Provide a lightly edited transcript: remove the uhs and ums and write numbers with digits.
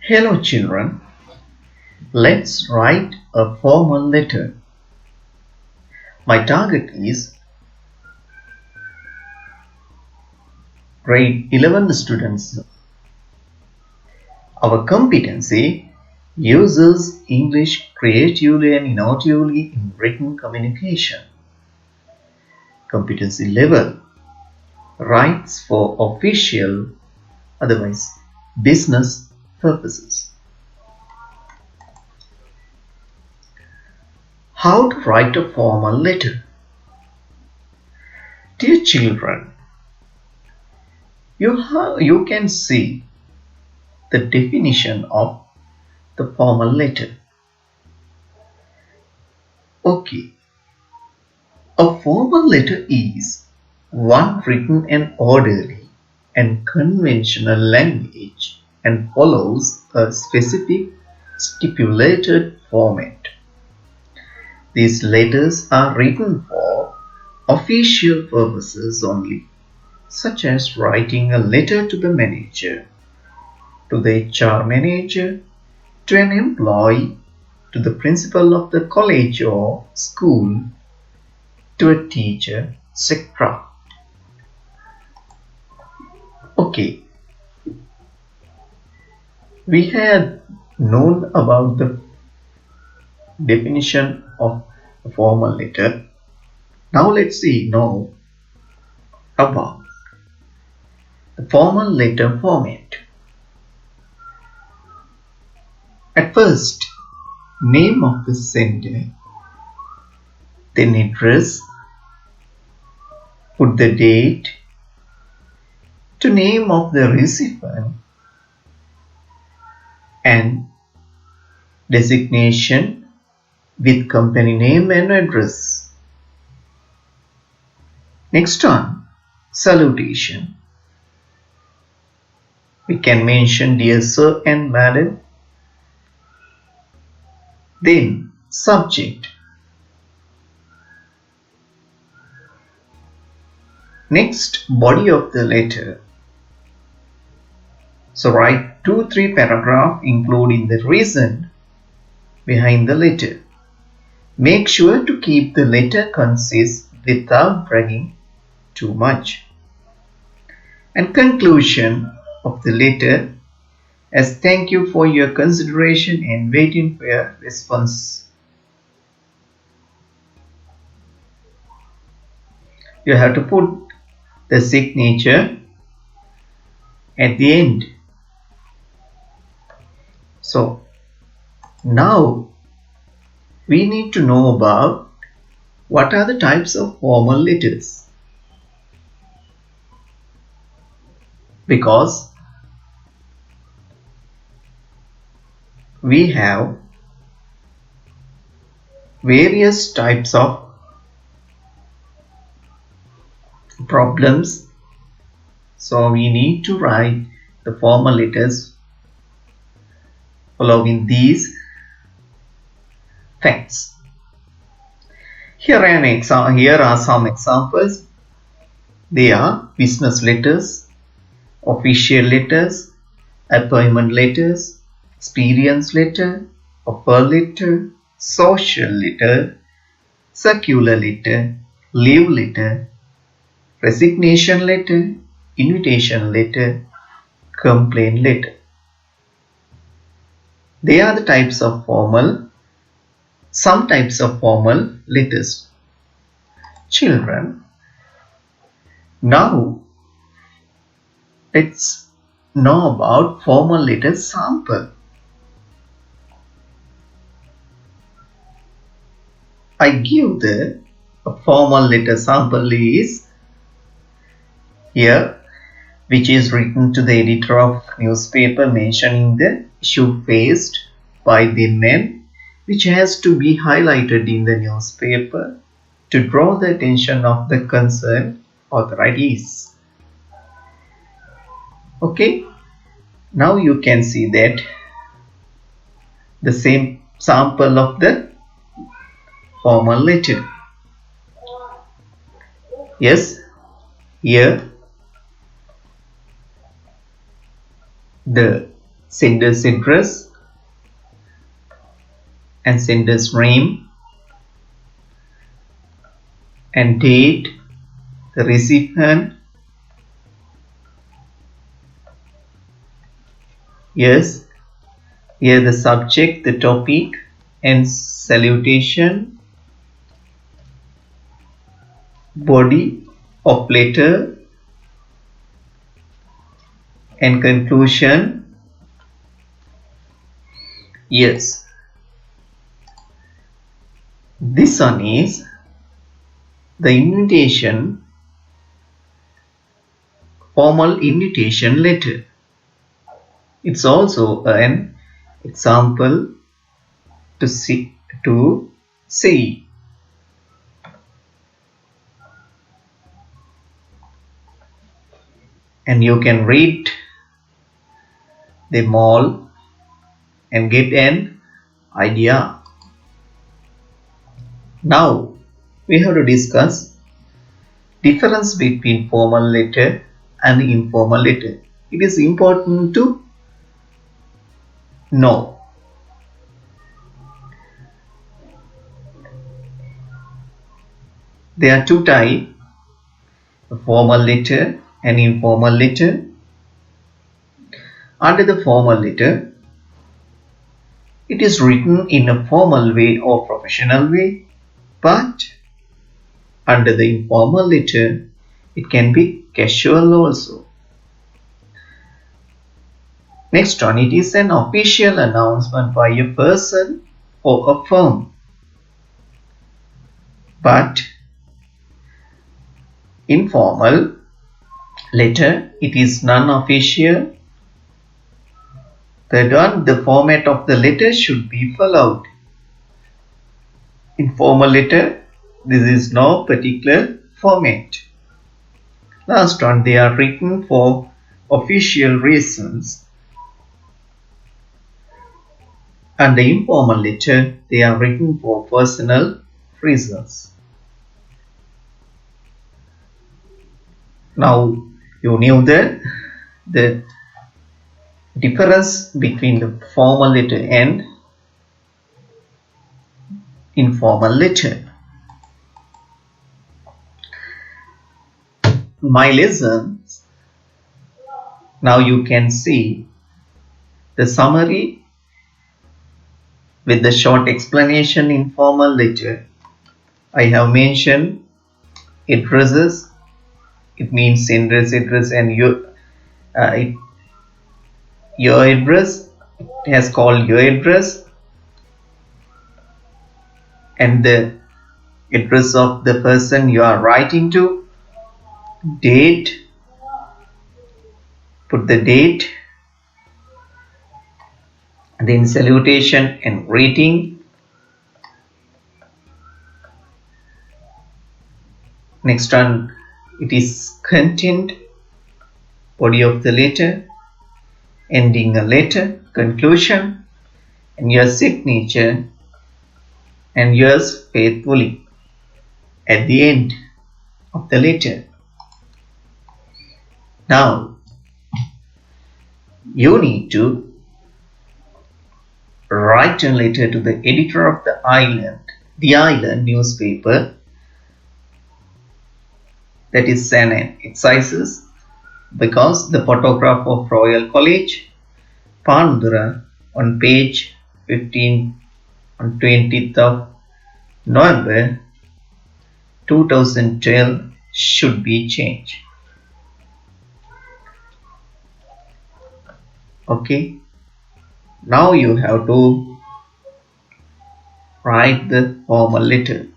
Hello children, let's write a formal letter. My target is grade 11 students. Our competency uses English creatively and innovatively in written communication. Competency level writes for official, otherwise business purposes. How to write a formal letter? Dear children, you can see the definition of the formal letter. Okay, a formal letter is one written and orderly and conventional language and follows a specific stipulated format. These letters are written for official purposes only, such as writing a letter to the manager, to the HR manager, to an employee, to the principal of the college or school, to a teacher, etc. Okay, we had known about the definition of a formal letter. Now let's know about the formal letter format. At first, name of the sender, then address, put the date, to name of the recipient, and designation with company name and address. Next one, salutation. We can mention dear sir and madam. Then subject. Next, body of the letter. So write 2-3 paragraphs including the reason behind the letter. Make sure to keep the letter concise without bragging too much. And conclusion of the letter as thank you for your consideration and waiting for your response. You have to put the signature at the end. So now we need to know about what are the types of formal letters, because we have various types of problems, so we need to write the formal letters following these facts. Here are some examples. They are business letters, official letters, appointment letters, experience letter, offer letter, social letter, circular letter, leave letter, resignation letter, invitation letter, complaint letter. They are the types of some types of formal letters. Children, now let's know about formal letter sample. I give the formal letter sample is here, which is written to the editor of newspaper mentioning the issue faced by the men, which has to be highlighted in the newspaper to draw the attention of the concerned authorities. Okay, now you can see that the same sample of the formal letter. Yes, here the sender's address and sender's name and date, the recipient, yes, here the subject, the topic and salutation, body of letter and conclusion, yes. This one is the invitation, formal invitation letter. It's also an example to see, and you can read them all and get an idea. Now we have to discuss difference between formal letter and informal letter. It is important to know. There are two types, formal letter and informal letter. Under the formal letter, it is written in a formal way or professional way, but under the informal letter, it can be casual also. Next one, it is an official announcement by a person or a firm. But informal letter, it is non-official. Third one, the format of the letter should be followed. Informal letter, this is no particular format. Last one, they are written for official reasons. And the informal letter, they are written for personal reasons. Now you knew the difference between the formal letter and informal letter. My lessons, now you can see the summary with the short explanation in formal letter. I have mentioned addresses, it means sender's address and your address, it has called your address and the address of the person you are writing to, date, put the date, and then salutation and greeting. Next one, it is content, body of the letter, ending a letter, conclusion, and your signature and yours faithfully at the end of the letter. Now you need to write a letter to the editor of the island newspaper, that is an exercise, because the photograph of Royal College, Pandura, on page 15 on 20th of November 2012 should be changed. Okay, now you have to write the formal letter.